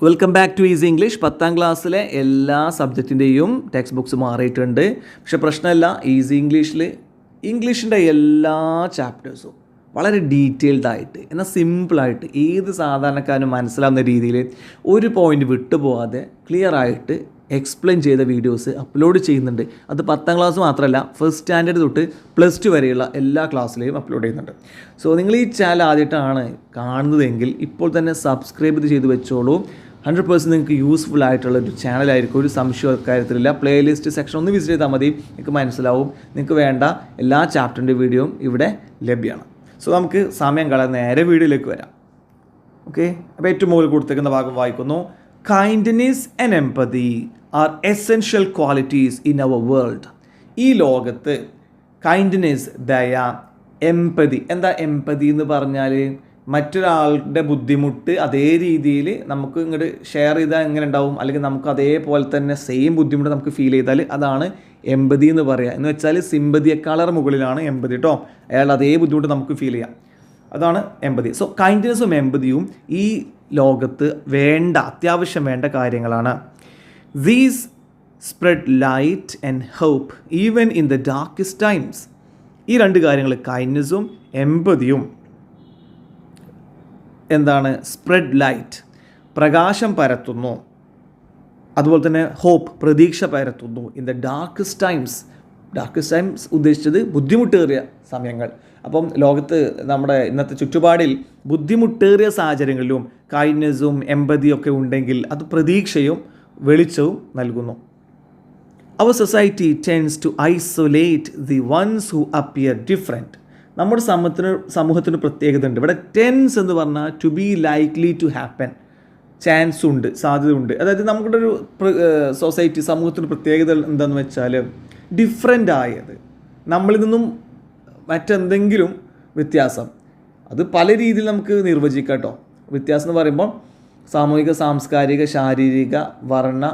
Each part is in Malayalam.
Welcome back to easy English. 10ാം ക്ലാസ്സിലെ എല്ലാ സബ്ജക്റ്റിൻ്റെയും ടെക്സ്റ്റ് ബുക്സ് മാറിയിട്ടുണ്ട്. പക്ഷേ പ്രശ്നമല്ല, ഈസി ഇംഗ്ലീഷിൻ്റെ എല്ലാ ചാപ്റ്റേഴ്സും വളരെ ഡീറ്റെയിൽഡ് ആയിട്ട് എന്നാൽ സിമ്പിളായിട്ട് ഏത് സാധാരണക്കാരനും മനസ്സിലാവുന്ന രീതിയിൽ ഒരു പോയിൻ്റ് വിട്ടുപോകാതെ ക്ലിയർ ആയിട്ട് എക്സ്പ്ലെയിൻ ചെയ്ത വീഡിയോസ് അപ്ലോഡ് ചെയ്യുന്നുണ്ട്. അത് 10ാം ക്ലാസ് മാത്രമല്ല, ഫസ്റ്റ് സ്റ്റാൻഡേർഡ് തൊട്ട് +2 വരെയുള്ള എല്ലാ ക്ലാസ്സിലെയും അപ്ലോഡ് ചെയ്യുന്നുണ്ട്. സോ നിങ്ങൾ ഈ ചാനൽ ആദ്യമായിട്ടാണ് കാണുന്നതെങ്കിൽ ഇപ്പോൾ തന്നെ സബ്സ്ക്രൈബ് ചെയ്ത് വെച്ചോളൂ. 100% നിങ്ങൾക്ക് യൂസ്ഫുൾ ആയിട്ടുള്ള ഒരു ചാനലായിരിക്കും, ഒരു സംശയ കാര്യത്തിലില്ല. പ്ലേലിസ്റ്റ് സെക്ഷൻ ഒന്ന് വിസിറ്റ് ചെയ്താൽ മതി, നിങ്ങൾക്ക് മനസ്സിലാവും. നിങ്ങൾക്ക് വേണ്ട എല്ലാ ചാപ്റ്ററിൻ്റെ വീഡിയോയും ഇവിടെ ലഭ്യമാണ്. സോ നമുക്ക് സമയം കളയാൻ നേരെ വീഡിയോയിലേക്ക് വരാം. ഓക്കെ, അപ്പോൾ ഏറ്റവും മുകളിൽ കൊടുത്തേക്കുന്ന ഭാഗം വായിക്കുന്നു. Kindness and empathy are essential qualities in our world. ഈ ലോകത്ത് കൈൻഡ്നെസ്, ദയ, എംപതി. എന്താ എംപതി എന്ന് പറഞ്ഞാൽ? മറ്റൊരാളുടെ ബുദ്ധിമുട്ട് അതേ രീതിയിൽ നമുക്ക് ഇങ്ങോട്ട് ഷെയർ ചെയ്താൽ എങ്ങനെ ഉണ്ടാവും, അല്ലെങ്കിൽ നമുക്ക് അതേപോലെ തന്നെ സെയിം ബുദ്ധിമുട്ട് നമുക്ക് ഫീൽ ചെയ്താൽ അതാണ് എംപതി എന്ന് പറയുക. എന്ന് വെച്ചാൽ സിമ്പതിയേക്കാളേറെ മുകളിലാണ് എംപതി കേട്ടോ. അയാൾ അതേ ബുദ്ധിമുട്ട് നമുക്ക് ഫീൽ ചെയ്യാം, അതാണ് എംപതി. സോ കൈൻഡ്നെസ്സും എംപതിയും ഈ ലോകത്ത് അത്യാവശ്യം വേണ്ട കാര്യങ്ങളാണ്. These spread light and hope even in the darkest times. ഈ രണ്ട് കാര്യങ്ങൾ, കൈൻഡ്നെസ്സും എംപതിയും എന്താണ്? സ്പ്രെഡ് ലൈറ്റ്, പ്രകാശം പരത്തുന്നു. അതുപോലെ തന്നെ ഹോപ്പ്, പ്രതീക്ഷ പരത്തുന്നു. ഇൻ ദ ഡാർക്കസ്റ്റ് ടൈംസ് ഉദ്ദേശിച്ചത് ബുദ്ധിമുട്ടേറിയ സമയങ്ങൾ. അപ്പം ലോകത്ത് നമ്മുടെ ഇന്നത്തെ ചുറ്റുപാടിൽ ബുദ്ധിമുട്ടേറിയ സാഹചര്യങ്ങളിലും കൈൻഡ്നെസ്സും എംപതിയും ഒക്കെ ഉണ്ടെങ്കിൽ അത് പ്രതീക്ഷയും വെളിച്ചവും നൽകുന്നു. Our society tends to isolate the ones who appear different. നമ്മുടെ സമൂഹത്തിന് പ്രത്യേകത ഉണ്ട്. ഇവിടെ ടെൻസ് എന്ന് പറഞ്ഞാൽ to be likely to happen, chance ഉണ്ട്, സാധ്യത ഉണ്ട്. അതായത് നമ്മുടെ ഒരു സൊസൈറ്റി, സമൂഹത്തിന് പ്രത്യേകത എന്താണെന്ന് വെച്ചാൽ ഡിഫറെൻ്റ് ആയത്, നമ്മളിൽ നിന്നും മറ്റെന്തെങ്കിലും വ്യത്യാസം, അത് പല രീതിയിൽ നമുക്ക് നിർവചിക്കാം കേട്ടോ. വ്യത്യാസം എന്ന് പറയുമ്പോൾ സാമൂഹിക, സാംസ്കാരിക, ശാരീരിക, വർണ്ണ,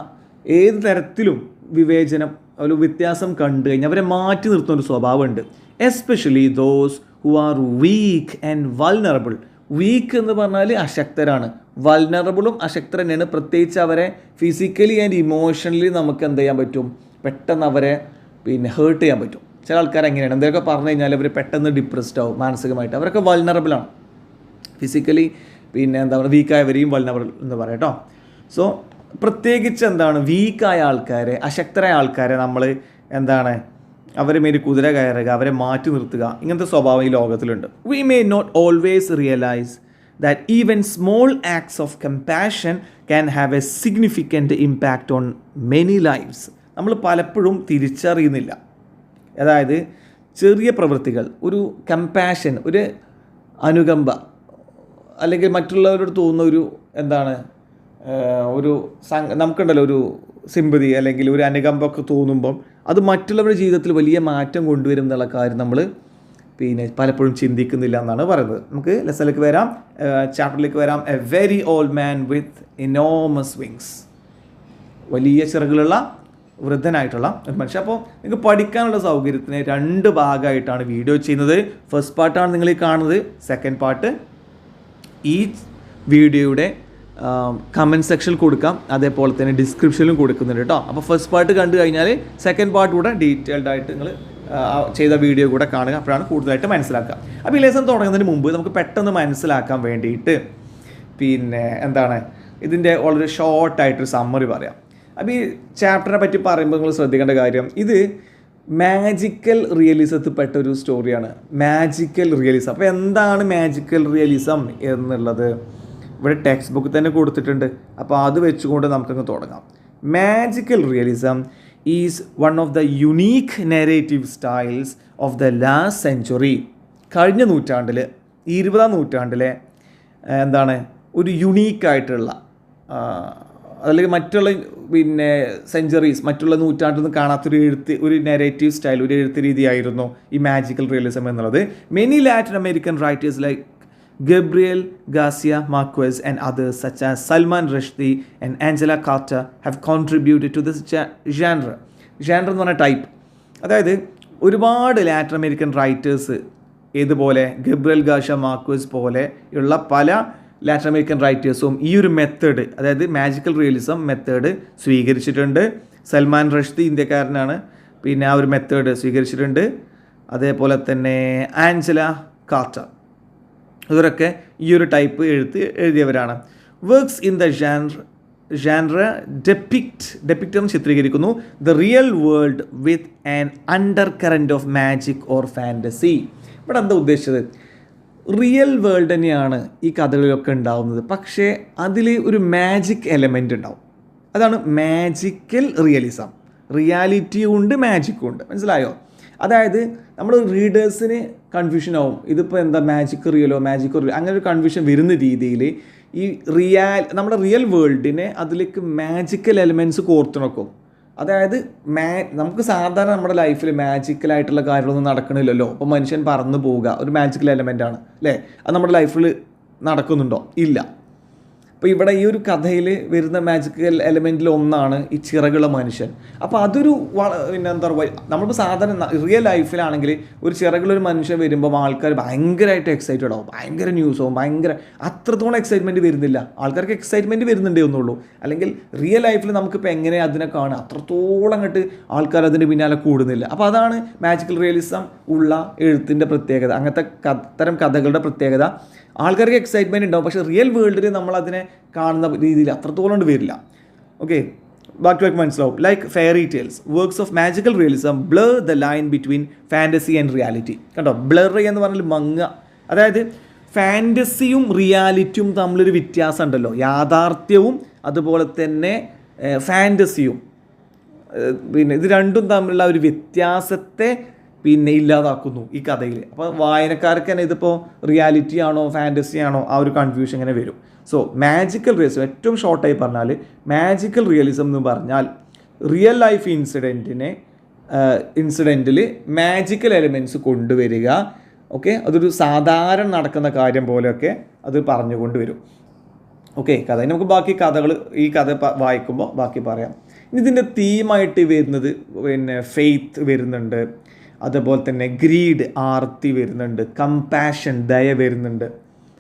ഏത് തരത്തിലും വിവേചനം, ഒരു വ്യത്യാസം കണ്ടു കഴിഞ്ഞാൽ അവരെ മാറ്റി നിർത്തുന്ന ഒരു സ്വഭാവമുണ്ട്. Especially those who are weak and vulnerable. Weak എന്ന് പറഞ്ഞാൽ അശക്തരാണ്, വൾനറബിളും അശക്തർ തന്നെയാണ്. പ്രത്യേകിച്ച് അവരെ ഫിസിക്കലി ആൻഡ് ഇമോഷണലി നമുക്ക് എന്ത് ചെയ്യാൻ പറ്റും? പെട്ടെന്ന് അവരെ ഹേർട്ട് ചെയ്യാൻ പറ്റും. ചില ആൾക്കാർ എങ്ങനെയാണ്, എന്തൊക്കെ പറഞ്ഞു കഴിഞ്ഞാൽ അവർ പെട്ടെന്ന് ഡിപ്രസ്ഡ് ആവും മാനസികമായിട്ട്. അവരൊക്കെ വൾനറബിളാണ്. ഫിസിക്കലി എന്താ പറയുക, വീക്കായവരെയും വൾനറബിൾ എന്ന് പറയാം കേട്ടോ. സോ പ്രത്യേകിച്ച് എന്താണ്, വീക്കായ ആൾക്കാരെ, അശക്തരായ ആൾക്കാരെ നമ്മൾ അവരെ മേൽ കുതിര കയറുക, അവരെ മാറ്റി നിർത്തുക, ഇങ്ങനത്തെ സ്വഭാവം ഈ ലോകത്തിലുണ്ട്. We may not always realise that even small acts of compassion can have a significant impact on many lifes. നമ്മൾ പലപ്പോഴും തിരിച്ചറിയുന്നില്ല. അതായത് ചെറിയ പ്രവൃത്തികൾ, ഒരു കമ്പാഷൻ, ഒരു അനുകമ്പ, അല്ലെങ്കിൽ മറ്റുള്ളവരോട് തോന്നുന്ന ഒരു നമുക്കുണ്ടല്ലോ ഒരു സിമ്പതി അല്ലെങ്കിൽ ഒരു അനുകമ്പൊക്കെ തോന്നുമ്പം അത് മറ്റുള്ളവരുടെ ജീവിതത്തിൽ വലിയ മാറ്റം കൊണ്ടുവരും എന്നുള്ള കാര്യം നമ്മൾ പലപ്പോഴും ചിന്തിക്കുന്നില്ല എന്നാണ് പറയുന്നത്. നമുക്ക് ലെസണിലേക്ക് വരാം, ചാപ്റ്ററിലേക്ക് വരാം. A very old man with enormous wings. വലിയ ചിറകുകളുള്ള വൃദ്ധനായിട്ടുള്ള ഒരു മനുഷ്യൻ. അപ്പോൾ നിങ്ങൾക്ക് പഠിക്കാനുള്ള സൗകര്യത്തിന് 2 ഭാഗമായിട്ടാണ് വീഡിയോ ചെയ്യുന്നത്. ഫസ്റ്റ് പാർട്ടാണ് നിങ്ങൾ ഈ കാണുന്നത്. സെക്കൻഡ് പാർട്ട് ഈ വീഡിയോയുടെ കമൻറ്റ് സെക്ഷനിൽ കൊടുക്കാം, അതേപോലെ തന്നെ ഡിസ്ക്രിപ്ഷനിലും കൊടുക്കുന്നുണ്ട് കേട്ടോ. അപ്പോൾ ഫസ്റ്റ് പാർട്ട് കണ്ടു കഴിഞ്ഞാൽ സെക്കൻഡ് പാർട്ട് കൂടെ ഡീറ്റെയിൽഡ് ആയിട്ട് നിങ്ങൾ ചെയ്ത വീഡിയോ കൂടെ കാണുക, അപ്പോഴാണ് കൂടുതലായിട്ട് മനസ്സിലാക്കുക. അപ്പോൾ ഈ ലെസൺ തുടങ്ങുന്നതിന് മുമ്പ് നമുക്ക് പെട്ടെന്ന് മനസ്സിലാക്കാൻ വേണ്ടിയിട്ട് ഇതിൻ്റെ വളരെ ഷോർട്ടായിട്ടൊരു സമ്മറി പറയാം. അപ്പോൾ ഈ ചാപ്റ്ററിനെ പറ്റി പറയുമ്പോൾ നിങ്ങൾ ശ്രദ്ധിക്കേണ്ട കാര്യം, ഇത് മാജിക്കൽ റിയലിസത്തിൽ പെട്ട ഒരു സ്റ്റോറിയാണ്. Magical realism. അപ്പോൾ എന്താണ് മാജിക്കൽ റിയലിസം എന്നുള്ളത് ഇവിടെ ടെക്സ്റ്റ് ബുക്ക് തന്നെ കൊടുത്തിട്ടുണ്ട്. അപ്പോൾ അത് വെച്ചുകൊണ്ട് നമുക്കങ്ങ് തുടങ്ങാം. Magical realism is one of the unique narrative styles of the last century. കഴിഞ്ഞ നൂറ്റാണ്ടിൽ, 20ാം നൂറ്റാണ്ടിലെ ഒരു യുണീക്കായിട്ടുള്ള, അല്ലെങ്കിൽ മറ്റുള്ള സെഞ്ച്വറീസ്, മറ്റുള്ള നൂറ്റാണ്ടിൽ നിന്ന് കാണാത്തൊരു ഒരു നെറേറ്റീവ് സ്റ്റൈൽ, ഒരു എഴുത്ത് രീതിയായിരുന്നു ഈ മാജിക്കൽ റിയലിസം എന്നുള്ളത്. Many Latin American writers like Gabriel Garcia Marquez and others such as Salman Rushdie and Angela Carter have contributed to this genre. Genre എന്ന് പറഞ്ഞ ടൈപ്പ്. അതായത് ഒരുപാട് ലാറ്റിൻ അമേരിക്കൻ റൈറ്റേഴ്സ് ഇതുപോലെ ഗബ്രിയൽ ഗാർഷ്യ മാർക്വേസ് പോലെ ഉള്ള പല ലാറ്റിൻ അമേരിക്കൻ റൈറ്റേഴ്സും ഈ ഒരു മെത്തേഡ്, അതായത് മാജിക്കൽ റിയലിസം മെത്തേഡ് സ്വീകരിച്ചിട്ടുണ്ട്. സൽമാൻ റുഷ്ദി ഇന്ത്യക്കാരനാണ്, പിന്നെ ആ ഒരു മെത്തേഡ് സ്വീകരിച്ചിട്ടുണ്ട്. അതേപോലെ തന്നെ ആഞ്ചല കാർട്ടർ, ഇവരൊക്കെ ഈ ഒരു ടൈപ്പ് എഴുതിയവരാണ്. Works in the genre depict എന്ന് ചിത്രീകരിക്കുന്നു the real world with an undercurrent of magic or fantasy. ഇവിടെ എന്താ ഉദ്ദേശിച്ചത്? റിയൽ വേൾഡ് തന്നെയാണ് ഈ കഥകളിലൊക്കെ ഉണ്ടാവുന്നത്, പക്ഷേ അതിൽ ഒരു മാജിക് എലമെൻ്റ് ഉണ്ടാവും. അതാണ് മാജിക്കൽ റിയലിസം. റിയാലിറ്റിയും ഉണ്ട്, മാജിക്കും ഉണ്ട്. മനസ്സിലായോ? അതായത് നമ്മൾ റീഡേഴ്സിന് കൺഫ്യൂഷൻ ആവും, ഇതിപ്പോൾ എന്താ മാജിക് റിയലോ അങ്ങനെ ഒരു കൺഫ്യൂഷൻ വരുന്ന രീതിയിൽ ഈ നമ്മുടെ റിയൽ വേൾഡിനെ അതിലേക്ക് മാജിക്കൽ എലിമെൻറ്റ്സ് കോർത്തിണക്കും. അതായത് നമുക്ക് സാധാരണ നമ്മുടെ ലൈഫിൽ മാജിക്കലായിട്ടുള്ള കാര്യങ്ങളൊന്നും നടക്കണില്ലല്ലോ. അപ്പോൾ മനുഷ്യൻ പറന്നു പോവുക ഒരു മാജിക്കൽ എലമെൻ്റ് ആണ് അല്ലേ? അത് നമ്മുടെ ലൈഫിൽ നടക്കുന്നുണ്ടോ? ഇല്ല. അപ്പോൾ ഇവിടെ ഈ ഒരു കഥയിൽ വരുന്ന മാജിക്കൽ എലമെൻറ്റിൽ ഒന്നാണ് ഈ ചിറകുള്ള മനുഷ്യൻ. അപ്പോൾ അതൊരു പിന്നെ എന്താ പറയുക, നമ്മളിപ്പോൾ സാധാരണ റിയൽ ലൈഫിലാണെങ്കിൽ ഒരു ചിറകുള്ളൊരു മനുഷ്യൻ വരുമ്പോൾ ആൾക്കാർ ഭയങ്കരമായിട്ട് എക്സൈറ്റഡ് ആവും, ഭയങ്കര ന്യൂസാവും, അത്രത്തോളം എക്സൈറ്റ്മെൻറ്റ് വരുന്നില്ല. ആൾക്കാർക്ക് എക്സൈറ്റ്മെൻറ്റ് വരുന്നുണ്ടേ ഒന്നുള്ളൂ. അല്ലെങ്കിൽ റിയൽ ലൈഫിൽ നമുക്കിപ്പോൾ എങ്ങനെ അതിനെ കാണുക, അത്രത്തോളം അങ്ങോട്ട് ആൾക്കാർ അതിന് പിന്നാലെ കൂടുന്നില്ല. അപ്പോൾ അതാണ് മാജിക്കൽ റിയലിസം ഉള്ള എഴുത്തിൻ്റെ പ്രത്യേകത. അങ്ങനത്തെ തരം കഥകളുടെ പ്രത്യേകത. ആൾക്കാർക്ക് എക്സൈറ്റ്മെൻറ്റ് ഉണ്ടാവും, പക്ഷേ റിയൽ വേൾഡിൽ നമ്മളതിനെ കാണുന്ന രീതിയിൽ അത്രത്തോളം കൊണ്ട് വരില്ല. ഓക്കെ, ബാക്കി മനസ്സിലാവും. Like fairy tales, works of magical realism blur the line between fantasy and reality. കണ്ടോ, ബ്ലർ എന്ന് പറഞ്ഞാൽ മങ്ങ. അതായത് ഫാൻറ്റസിയും റിയാലിറ്റിയും തമ്മിലൊരു വ്യത്യാസം ഉണ്ടല്ലോ. യാഥാർത്ഥ്യവും അതുപോലെ തന്നെ ഫാൻറ്റസിയും, പിന്നെ ഇത് രണ്ടും തമ്മിലുള്ള ഒരു വ്യത്യാസത്തെ ഇല്ലാതാക്കുന്നു ഈ കഥയിൽ. അപ്പോൾ വായനക്കാർക്ക് തന്നെ ഇതിപ്പോൾ റിയാലിറ്റി ആണോ ഫാൻറ്റസി ആണോ ആ ഒരു കൺഫ്യൂഷൻ ഇങ്ങനെ വരും. സോ മാജിക്കൽ റിയലിസം ഏറ്റവും ഷോർട്ടായി പറഞ്ഞാൽ, മാജിക്കൽ റിയലിസം എന്ന് പറഞ്ഞാൽ റിയൽ ലൈഫ് ഇൻസിഡൻറ്റിൽ മാജിക്കൽ എലിമെൻറ്റ്സ് കൊണ്ടുവരിക. ഓക്കെ, അതൊരു സാധാരണ നടക്കുന്ന കാര്യം പോലെയൊക്കെ അത് പറഞ്ഞുകൊണ്ട് വരും. ഓക്കെ, കഥ നമുക്ക് ബാക്കി കഥകൾ ഈ കഥ വായിക്കുമ്പോൾ ബാക്കി പറയാം. ഇനി ഇതിൻ്റെ തീമായിട്ട് വരുന്നത് പിന്നെ ഫെയ്ത്ത് വരുന്നുണ്ട്, അതുപോലെ തന്നെ ഗ്രീഡ് ആർത്തി വരുന്നുണ്ട്, കമ്പാഷൻ ദയ വരുന്നുണ്ട്,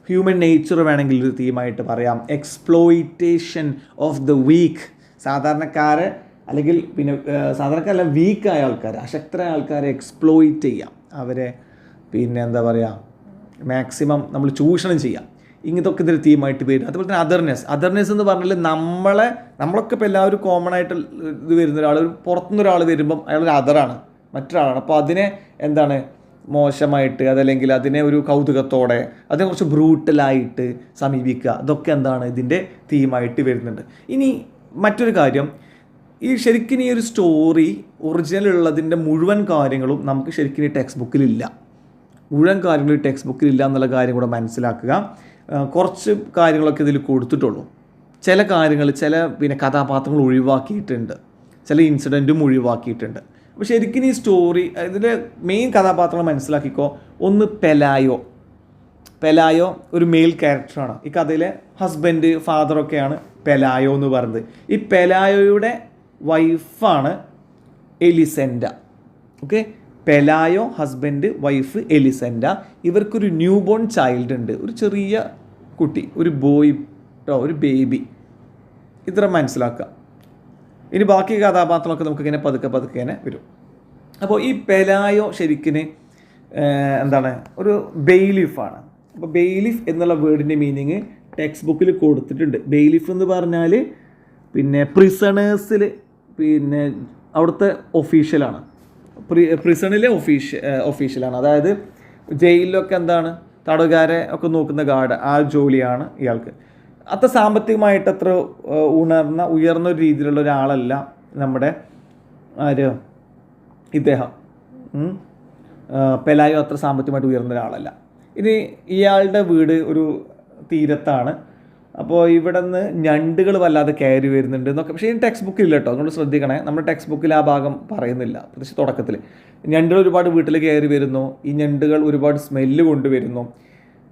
ഹ്യൂമൻ നേച്ചർ വേണമെങ്കിൽ ഒരു തീമായിട്ട് പറയാം, എക്സ്പ്ലോയിറ്റേഷൻ ഓഫ് ദ വീക്ക്, സാധാരണക്കാരെ അല്ലെങ്കിൽ പിന്നെ സാധാരണക്കാരല്ല വീക്കായ ആൾക്കാർ, അശക്തരായ ആൾക്കാരെ എക്സ്പ്ലോയിറ്റ് ചെയ്യാം, അവരെ പിന്നെ എന്താ പറയുക മാക്സിമം നമ്മൾ ചൂഷണം ചെയ്യാം. ഇങ്ങനത്തൊക്കെ ഇതൊരു തീമായിട്ട് വരും. അതുപോലെ തന്നെ അദർനെസ് എന്ന് പറഞ്ഞാൽ നമ്മളൊക്കെ ഇപ്പോൾ എല്ലാവരും കോമൺ ആയിട്ട് ഇത് വരുന്ന ഒരാൾ, പുറത്തുനിന്ന് ഒരാൾ വരുമ്പം അയാളൊരു അതറാണ്, മറ്റൊരാളാണ്. അപ്പോൾ അതിനെ എന്താണ് മോശമായിട്ട് അതല്ലെങ്കിൽ അതിനെ ഒരു കൗതുകത്തോടെ അതിനെ കുറച്ച് ബ്രൂട്ടലായിട്ട് സമീപിക്കുക, അതൊക്കെ എന്താണ് ഇതിൻ്റെ തീമായിട്ട് വരുന്നുണ്ട്. ഇനി മറ്റൊരു കാര്യം, ശരിക്കും ഈ ഒരു സ്റ്റോറി ഒറിജിനൽ ഉള്ളതിൻ്റെ മുഴുവൻ കാര്യങ്ങളും നമുക്ക് ശരിക്കും ഈ ടെക്സ്റ്റ് ബുക്കിലില്ല. മുഴുവൻ കാര്യങ്ങളും ഈ ടെക്സ്റ്റ് ബുക്കിലില്ല എന്നുള്ള കാര്യം കൂടെ മനസ്സിലാക്കുക. കുറച്ച് കാര്യങ്ങളൊക്കെ ഇതിൽ കൊടുത്തിട്ടുള്ളൂ. ചില കാര്യങ്ങൾ ചില പിന്നെ കഥാപാത്രങ്ങൾ ഒഴിവാക്കിയിട്ടുണ്ട്, ചില ഇൻസിഡൻറ്റും ഒഴിവാക്കിയിട്ടുണ്ട്. അപ്പോൾ ശരിക്കും ഈ സ്റ്റോറി ഇതിലെ മെയിൻ കഥാപാത്രങ്ങൾ മനസ്സിലാക്കിക്കോ. ഒന്ന് പെലായോ ഒരു മെയിൽ ക്യാരക്ടറാണ്. ഈ കഥയിലെ ഹസ്ബൻഡ് ഫാദറൊക്കെയാണ് പെലായോ എന്ന് പറയുന്നത്. ഈ പെലായോയുടെ വൈഫാണ് Elisenda. Okay, Pelayo husband, wife Elisenda. ഇവർക്കൊരു ന്യൂ ബോൺ ചൈൽഡ് ഉണ്ട്, ഒരു ചെറിയ കുട്ടി, ഒരു ബോയ് ഒരു ബേബി. ഇത്ര മനസ്സിലാക്കുക. ഇനി ബാക്കി കഥാപാത്രങ്ങളൊക്കെ നമുക്കിങ്ങനെ പതുക്കെ തന്നെ വരും. അപ്പോൾ ഈ പെലായോ ശരിക്കും എന്താണ് ഒരു ബെയിലിഫാണ്. അപ്പോൾ ബെയിലിഫ് എന്നുള്ള വേർഡിൻ്റെ മീനിങ് ടെക്സ്റ്റ് ബുക്കിൽ കൊടുത്തിട്ടുണ്ട്. ബെയിലിഫ് എന്ന് പറഞ്ഞാൽ പിന്നെ പ്രിസണേഴ്സിൽ പിന്നെ അവിടുത്തെ ഒഫീഷ്യലാണ്, പ്രിസണിലെ ഒഫീഷ്യലാണ്. അതായത് ജയിലിലൊക്കെ എന്താണ് തടവുകാരെ ഒക്കെ നോക്കുന്ന ഗാർഡ്, ആ ജോലിയാണ് ഇയാൾക്ക്. അത്ര സാമ്പത്തികമായിട്ട് അത്ര ഉയർന്ന ഒരു രീതിയിലുള്ള ഒരാളല്ല നമ്മുടെ ഇദ്ദേഹം. പെലായോ അത്ര സാമ്പത്തികമായിട്ട് ഉയർന്ന ഒരാളല്ല. ഇനി ഇയാളുടെ വീട് ഒരു തീരത്താണ്. അപ്പോൾ ഇവിടെ നിന്ന് ഞണ്ടുകൾ വല്ലാതെ കയറി വരുന്നുണ്ട് എന്നൊക്കെ. പക്ഷേ ഈ ടെക്സ്റ്റ് ബുക്കില്ല കേട്ടോ, അതുകൊണ്ട് ശ്രദ്ധിക്കണേ. നമ്മുടെ ടെക്സ്റ്റ് ബുക്കിൽ ആ ഭാഗം പറയുന്നില്ല. പ്രത്യേകിച്ച് തുടക്കത്തിൽ ഞണ്ടുകൾ ഒരുപാട് വീട്ടിൽ കയറി വരുന്നു, ഈ ഞണ്ടുകൾ ഒരുപാട് സ്മെല്ല് കൊണ്ടുവരുന്നു.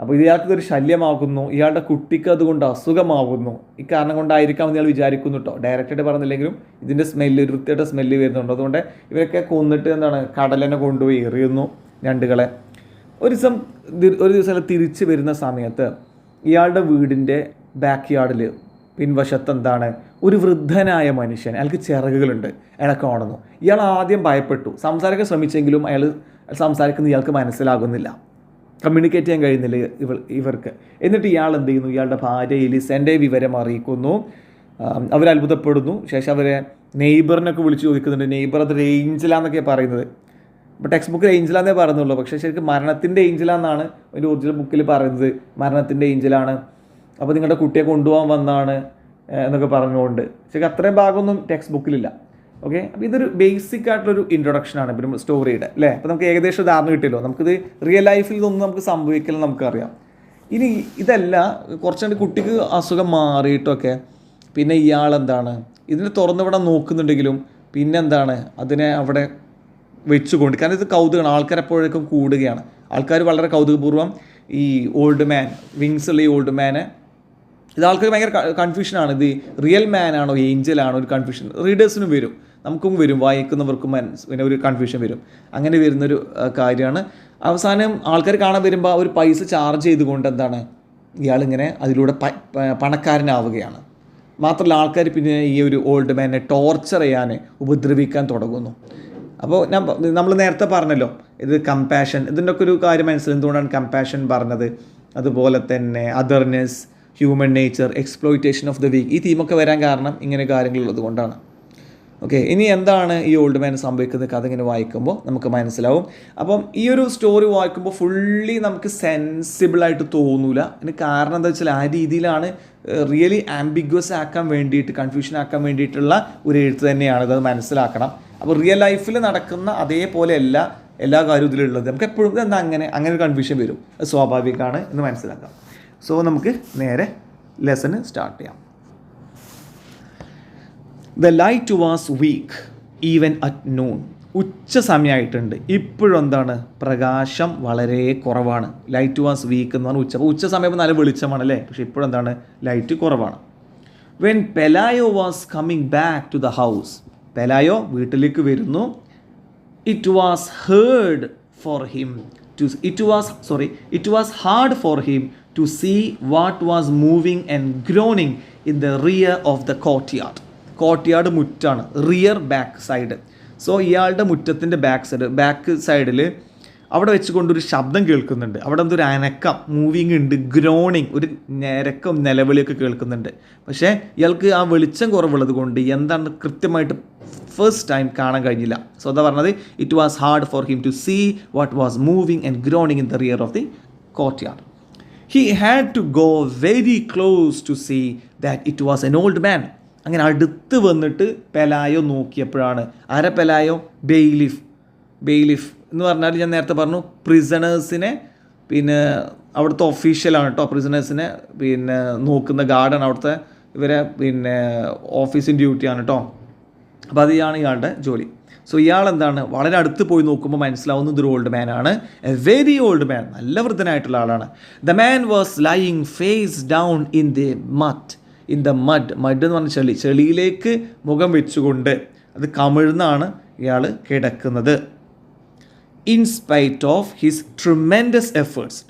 അപ്പോൾ ഇയാൾക്കിതൊരു ശല്യമാകുന്നു, ഇയാളുടെ കുട്ടിക്ക് അതുകൊണ്ട് അസുഖമാകുന്നു. ഈ കാരണം കൊണ്ടായിരിക്കാം ഇയാൾ വിചാരിക്കുന്നു കേട്ടോ. ഡയറക്റ്റായിട്ട് പറഞ്ഞില്ലെങ്കിലും ഇതിൻ്റെ സ്മെല്ല്, ഒരു വൃത്തിയായിട്ട് സ്മെല്ല് വരുന്നുണ്ട്. അതുകൊണ്ട് ഇവരൊക്കെ കൊന്നിട്ട് എന്താണ് കടലിനെ കൊണ്ടുപോയി എറിയുന്നു ഞണ്ടുകളെ. ഒരു ദിവസം തിരിച്ച് വരുന്ന സമയത്ത് ഇയാളുടെ വീടിൻ്റെ ബാക്ക് യാർഡിൽ പിൻവശത്ത് എന്താണ് ഒരു വൃദ്ധനായ മനുഷ്യൻ, അയാൾക്ക് ചിറകുകളുണ്ട്, അയാളെ കാണുന്നു. ഇയാൾ ആദ്യം ഭയപ്പെട്ടു, സംസാരിക്കാൻ ശ്രമിച്ചെങ്കിലും അയാൾ സംസാരിക്കുന്നത് ഇയാൾക്ക് മനസ്സിലാകുന്നില്ല, കമ്മ്യൂണിക്കേറ്റ് ചെയ്യാൻ കഴിയുന്നില്ല ഇവർക്ക്. എന്നിട്ട് ഇയാൾ എന്ത് ചെയ്യുന്നു, ഇയാളുടെ ഭാര്യ എലിസൻ്റെ വിവരം അറിയിക്കുന്നു. അവർ അത്ഭുതപ്പെടുന്നു. ശേഷം അവരെ നെയ്ബറിനൊക്കെ വിളിച്ച് ചോദിക്കുന്നുണ്ട്. നെയ്ബർ അത് ഏഞ്ചലാന്നൊക്കെയാണ് പറയുന്നത്. ഇപ്പോൾ ടെക്സ്റ്റ് ബുക്കിൽ ഏഞ്ചലാന്നേ പറയുന്നുള്ളൂ, പക്ഷേ ശരിക്കും മരണത്തിൻ്റെ ഏഞ്ചലാന്നാണ് ഒരു ഒറിജിനൽ ബുക്കിൽ പറയുന്നത്. മരണത്തിൻ്റെ ഏഞ്ചലാണ്, അപ്പോൾ നിങ്ങളുടെ കുട്ടിയെ കൊണ്ടുപോകാൻ വന്നാണ് എന്നൊക്കെ പറഞ്ഞുകൊണ്ട്. ശരിക്കും അത്രയും ഭാഗമൊന്നും ടെക്സ്റ്റ് ബുക്കിലില്ല. ഓക്കെ, അപ്പോൾ ഇതൊരു ബേസിക് ആയിട്ടുള്ളൊരു ഇൻട്രൊഡക്ഷനാണ് പിന്നെ സ്റ്റോറിയുടെ, അല്ലേ? അപ്പോൾ നമുക്ക് ഏകദേശം ധാരണ കിട്ടിയല്ലോ. നമുക്കിത് റിയൽ ലൈഫിൽ ഇതൊന്നും നമുക്ക് സംഭവിക്കില്ലെന്ന് നമുക്കറിയാം. ഇനി ഇതല്ല, കുറച്ചുകൂടി കുട്ടിക്ക് അസുഖം മാറിയിട്ടൊക്കെ പിന്നെ ഇയാളെന്താണ് ഇതിനെ തുറന്നിവിടെ നോക്കുന്നുണ്ടെങ്കിലും പിന്നെന്താണ് അതിനെ അവിടെ വെച്ചുകൊണ്ട്, കാരണം ഇത് കൗതുകമാണ്, ആൾക്കാരെപ്പോഴേക്കും കൂടുകയാണ്. ആൾക്കാർ വളരെ കൗതുകപൂർവ്വം ഈ ഓൾഡ് മാൻ, വിങ്സ് ഉള്ള ഈ ഓൾഡ് മാനെ, ഇത് ആൾക്കാർക്ക് ഭയങ്കര കൺഫ്യൂഷനാണ്. ഇത് റിയൽ മാൻ ആണോ ഏഞ്ചലാണോ, ഒരു കൺഫ്യൂഷൻ റീഡേഴ്സിനും വരും, നമുക്കും വരും, വായിക്കുന്നവർക്കും പിന്നെ ഒരു കൺഫ്യൂഷൻ വരും. അങ്ങനെ വരുന്നൊരു കാര്യമാണ്. അവസാനം ആൾക്കാർ കാണാൻ വരുമ്പോൾ ഒരു പൈസ ചാർജ് ചെയ്തുകൊണ്ട് എന്താണ് ഇയാളിങ്ങനെ അതിലൂടെ പണക്കാരനാവുകയാണ്. മാത്രമല്ല ആൾക്കാർ പിന്നെ ഈ ഒരു ഓൾഡ് മാനെ ടോർച്ചർ ചെയ്യാൻ, ഉപദ്രവിക്കാൻ തുടങ്ങുന്നു. അപ്പോൾ നമ്മൾ നേരത്തെ പറഞ്ഞല്ലോ ഇത് കമ്പാഷൻ, ഇതിൻ്റെ ഒക്കെ ഒരു കാര്യം മനസ്സിലായി എന്തുകൊണ്ടാണ് കമ്പാഷൻ പറഞ്ഞത്. അതുപോലെ തന്നെ otherness, human nature, exploitation of the weak, ഈ തീമൊക്കെ വരാൻ കാരണം ഇങ്ങനെ കാര്യങ്ങളുള്ളത് കൊണ്ടാണ്. ഓക്കെ, ഇനി എന്താണ് ഈ ഓൾഡ് മാൻ സംഭവിക്കുന്നത്, കഥ ഇങ്ങനെ വായിക്കുമ്പോൾ നമുക്ക് മനസ്സിലാവും. അപ്പം ഈ ഒരു സ്റ്റോറി വായിക്കുമ്പോൾ ഫുള്ളി നമുക്ക് സെൻസിബിളായിട്ട് തോന്നൂല. അതിന് കാരണം എന്താ വെച്ചാൽ ആ രീതിയിലാണ് റിയലി ആംബിഗ്വസ് ആക്കാൻ വേണ്ടിയിട്ട്, കൺഫ്യൂഷൻ ആക്കാൻ വേണ്ടിയിട്ടുള്ള ഒരു എഴുത്ത് തന്നെയാണ്. അത് മനസ്സിലാക്കണം. അപ്പോൾ റിയൽ ലൈഫിൽ നടക്കുന്ന അതേപോലെ എല്ലാ കാര്യവും ഇതിലുള്ളത്. നമുക്ക് എപ്പോഴും എന്താ അങ്ങനെ ഒരു കൺഫ്യൂഷൻ വരും, അത് സ്വാഭാവികമാണ് എന്ന് മനസ്സിലാക്കാം. സോ നമുക്ക് നേരെ ലെസൺ സ്റ്റാർട്ട് ചെയ്യാം. The light was weak even at noon. ഉച്ച സമയമായിട്ടുണ്ട്, ഇപ്പോഴും എന്താണ് പ്രകാശം വളരെ കുറവാണ്. ലൈറ്റ് വാസ് വീക്ക് എന്ന് പറഞ്ഞാൽ ഉച്ച സമയം നല്ല വെളിച്ചമാണ് അല്ലേ, പക്ഷെ ഇപ്പോഴും എന്താണ് ലൈറ്റ് കുറവാണ്. When Pelayo was coming back to the house, Pelayo വീട്ടിലേക്ക് വരുന്നു. It was hard for him it was hard for him to see what was moving and groaning in the rear of the courtyard. Courtyard മുറ്റാണ്, റിയർ ബാക്ക് സൈഡ്. സോ ഇയാളുടെ മുറ്റത്തിൻ്റെ ബാക്ക് സൈഡിൽ അവിടെ വെച്ചുകൊണ്ടൊരു ശബ്ദം കേൾക്കുന്നുണ്ട്. അവിടെ എന്തൊരു അനക്കം, മൂവിങ് ഉണ്ട്, ഗ്രോണിങ്, ഒരു ഞരക്കം, നിലവിളിയൊക്കെ കേൾക്കുന്നുണ്ട്. പക്ഷേ ഇയാൾക്ക് ആ വെളിച്ചം കുറവുള്ളത് കൊണ്ട് എന്താണ് കൃത്യമായിട്ട് ഫസ്റ്റ് ടൈം കാണാൻ കഴിഞ്ഞില്ല. സോ അതാ പറഞ്ഞത്, it was hard for him to see what was moving and groaning in the rear of the courtyard. He had to go very close to see that it was an old man. അങ്ങനെ അടുത്ത് വന്നിട്ട് പെലായോ നോക്കിയപ്പോഴാണ്, ആരാ പെലായോ? ബെയിലിഫ് എന്ന് പറഞ്ഞാൽ ഞാൻ നേരത്തെ പറഞ്ഞു പ്രിസണേഴ്സിനെ, പിന്നെ അവിടുത്തെ ഒഫീഷ്യലാണ് കേട്ടോ, പ്രിസണേഴ്സിനെ പിന്നെ നോക്കുന്ന ഗാർഡാണ് അവിടുത്തെ, ഇവരെ പിന്നെ ഓഫീസിൻ ഡ്യൂട്ടിയാണ് കേട്ടോ. അപ്പോൾ അതാണ് ഇയാളുടെ ജോലി. സോ ഇയാൾ എന്താണ് വളരെ അടുത്ത് പോയി നോക്കുമ്പോൾ മനസ്സിലാവുന്നത് ഒരു ഓൾഡ് മാൻ ആണ്, എ വെരി ഓൾഡ് മാൻ, നല്ല വൃദ്ധനായിട്ടുള്ള ആളാണ്. The man was lying face down in the mud എന്ന് പറഞ്ഞ ചെളിയിലേക്ക് മുഖം വെച്ചുകൊണ്ട്, അത് കമിഴ്ന്നാണ് ഇയാൾ കിടക്കുന്നത്. In spite of his tremendous efforts,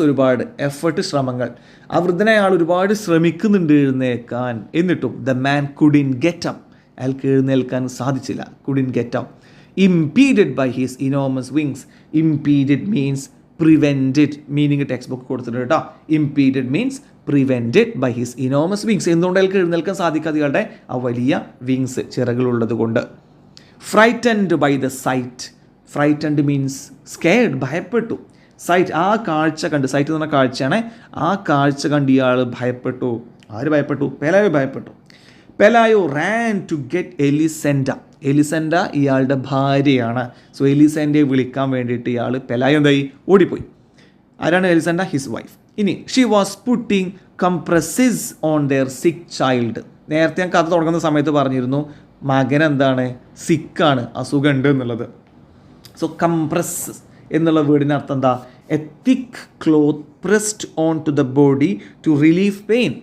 ഒരുപാട് എഫേർട്ട്, ശ്രമങ്ങൾ, ആ വൃദ്ധനായ ആൾ ഒരുപാട് ശ്രമിക്കുന്നുണ്ട് എഴുന്നേൽക്കാൻ, എന്നിട്ടും the man couldn't get up, അയാൾക്ക് എഴുന്നേൽക്കാൻ സാധിച്ചില്ല. Couldn't get up. Impeded by his enormous wings. Impeded means prevented, meaning text book കൊടുത്തിട്ടുണ്ട് കേട്ടോ. Impeded means prevented by his enormous wings. എന്തുകൊണ്ട് അയാൾക്ക് എഴുന്നേൽക്കാൻ സാധിക്കാതെ? ഇയാളുടെ ആ വലിയ വിങ്സ്, ചിറകുകളുള്ളത് കൊണ്ട്. Frightened by the sight. Frightened means scared, ഭയപ്പെട്ടു. സൈറ്റ്, ആ കാഴ്ച കണ്ട്, സൈറ്റ് എന്ന് പറഞ്ഞ കാഴ്ചയാണ്, ആ കാഴ്ച കണ്ട് ഇയാൾ ഭയപ്പെട്ടു. ആര് ഭയപ്പെട്ടു? പെലായോ ഭയപ്പെട്ടു. പെലായോ റാൻ ടു ഗെറ്റ് എലിസെൻഡ ഇയാളുടെ ഭാര്യയാണ്. സോ എലിസെൻഡയെ വിളിക്കാൻ വേണ്ടിയിട്ട് ഇയാൾ പെലായോ എന്തായി? ഓടിപ്പോയി. ആരാണ് എലിസെൻഡ? His wife. ഇനി she was putting compresses on their sick child. നേരത്തെ ഞാൻ കഥ തുടങ്ങുന്ന സമയത്ത് പറഞ്ഞിരുന്നു മകൻ എന്താണ്, സിക്കാണ്, അസുഖമുണ്ട് എന്നുള്ളത്. സോ കംപ്രസ് എന്നുള്ള വേർഡിന് അർത്ഥം എന്താ? A thick cloth pressed on to the body to relief pain.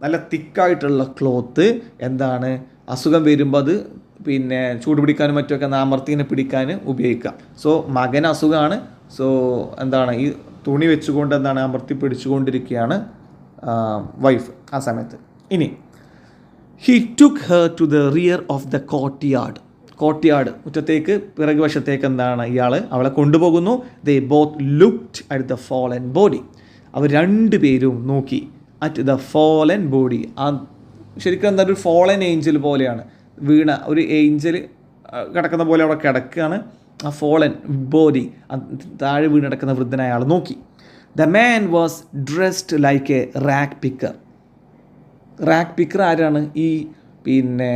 നല്ല തിക്കായിട്ടുള്ള ക്ലോത്ത് എന്താണ്, അസുഖം വരുമ്പോൾ അത് പിന്നെ ചൂട് പിടിക്കാനും മറ്റുമൊക്കെ അമർത്തിനെ പിടിക്കാൻ ഉപയോഗിക്കാം. സോ മകൻ അസുഖമാണ്. സോ എന്താണ്, ഈ തുണി വെച്ചുകൊണ്ട് എന്താണ് അമർത്തി പിടിച്ചുകൊണ്ടിരിക്കുകയാണ് വൈഫ് ആ സമയത്ത്. ഇനി he took her to the rear of the courtyard മുറ്റത്തേക്ക് പിറകുവശത്തേക്ക് എന്താണ് ഇയാൾ അവളെ കൊണ്ടുപോകുന്നു. They both looked at the fallen body. അവർ രണ്ടുപേരും നോക്കി അറ്റ് ദ ഫോളൻ ബോഡി. ആ ശരിക്കും എന്താ ഒരു ഫോളൻ ഏഞ്ചൽ പോലെയാണ്, വീണ ഒരു ഏഞ്ചൽ കിടക്കുന്ന പോലെ അവിടെ കിടക്കുകയാണ്. ആ ഫോളൻ ബോഡി, താഴെ വീണ് കിടക്കുന്ന വൃദ്ധനായ ആൾ നോക്കി. The man was dressed like A rack picker ആരാണ്? ഈ പിന്നെ